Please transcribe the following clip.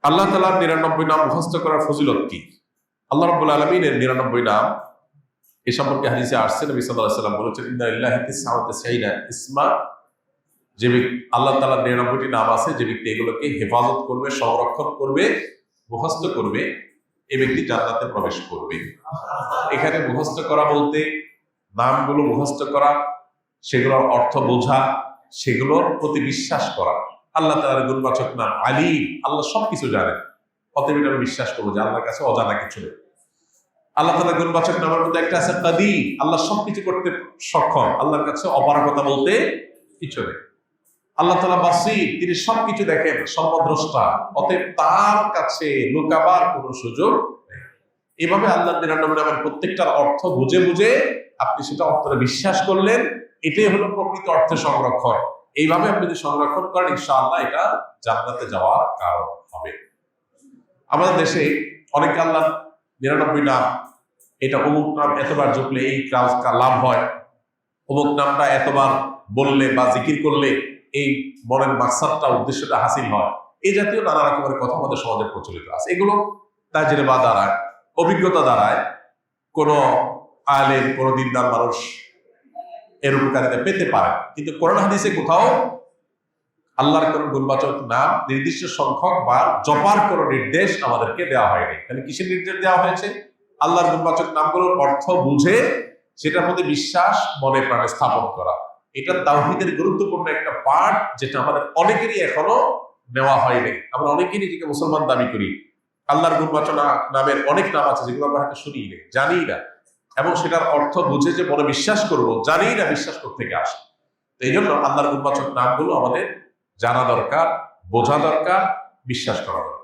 আল্লাহ তাআলার 99 নাম মুখস্থ করার ফজিলত কি? আল্লাহ রাব্বুল আলামিনের 99 নাম এ সম্পর্কে হাদিসে আসছে, নবী সাল্লাল্লাহু আলাইহি ওয়াসাল্লাম বলেছেন, ইন্না লিল্লাহি তিসআওয়া তিসঈনা ইসমা, যে ব্যক্তি আল্লাহ তাআলার 99টি নাম আছে, যে ব্যক্তি এগুলোকে হেফাজত করবে, সংরক্ষণ করবে, মুখস্থ করবে, এই ব্যক্তি জান্নাতে প্রবেশ করবে। এখানে মুখস্থ করা বলতে নামগুলো মুখস্থ করা, সেগুলোর অর্থ বোঝা, সেগুলোর প্রতি বিশ্বাস করা। আল্লাহ তাআলার গুণবাচক নাম আলীম, আল্লাহ সবকিছু জানেন, অতএব এটা আমি বিশ্বাস করবো যে আল্লাহর কাছে অজানা কিছু নেই। আল্লাহ তাআলার গুণবাচক নামের মধ্যে একটা আছে কাদির, আল্লাহ সবকিছু করতে সক্ষম, আল্লাহর কাছে অপারগতা বলতে কিছু নেই। আল্লাহ তাআলা বাসীর, তিনি সবকিছু দেখেন, সর্বদ্রষ্টা, অতএব তার কাছে লুকাবার কোনো সুযোগ নেই। এভাবে আল্লাহর 99 নামের প্রত্যেকটার অর্থ বুঝে বুঝে আপনি সেটা অন্তরে বিশ্বাস করলেন, এটাই হলো প্রকৃত অর্থে সংরক্ষণ। এইভাবে আপনি যদি সংরক্ষণ করেন, ইনশাআল্লাহ এটা জান্নাতে যাওয়ার কারণ হবে। আমাদের দেশে অনেকে আল্লাহ 99 নাম, এটা অমুক নাম এতবার জপলে এই কাজ লাভ হয়, অমুক নামটা এতবার বললে বা জিকির করলে এই মনের মাকসাদটা, উদ্দেশ্যটা হাসিল হয়, এই জাতীয় নানা রকমের কথা আমাদের সমাজে প্রচলিত আছে। এগুলো তাজরিবা দ্বারায়, অভিজ্ঞতা দ্বারায় কোন আলেম, কোন দিনদার মানুষ এর উপকারিতা পেতে পারে, কিন্তু কোরআন হাদিসে কোথাও আল্লাহর কোন গুণবাচক নাম নির্দিষ্ট সংখ্যক বার জপার কোন নির্দেশ আমাদেরকে দেওয়া হয়নি। তাহলে কিসের নির্দেশ দেওয়া হয়েছে? আল্লাহর গুণবাচক নামগুলোর অর্থ বুঝে সেটার প্রতি বিশ্বাস মনে প্রাণে স্থাপন করা। এটা তাওহীদের গুরুত্বপূর্ণ একটা পার্ট, যেটা আমাদের অনেকেরই এখনো নেওয়া হয়নি। আমরা অনেকেই নিজেকে মুসলমান দাবি করি, আল্লাহর গুণবাচক নামের অনেক নাম আছে যেগুলো আমরা হয়তো শুনি না, জানি না, এবং সেটার অর্থ বুঝে যে মনে বিশ্বাস করবো, জানি না বিশ্বাস থেকে আসে। তো এই জন্য আল্লাহর গুণবাচক নামগুলো আমাদের জানা দরকার, বোঝা দরকার, বিশ্বাস করা দরকার।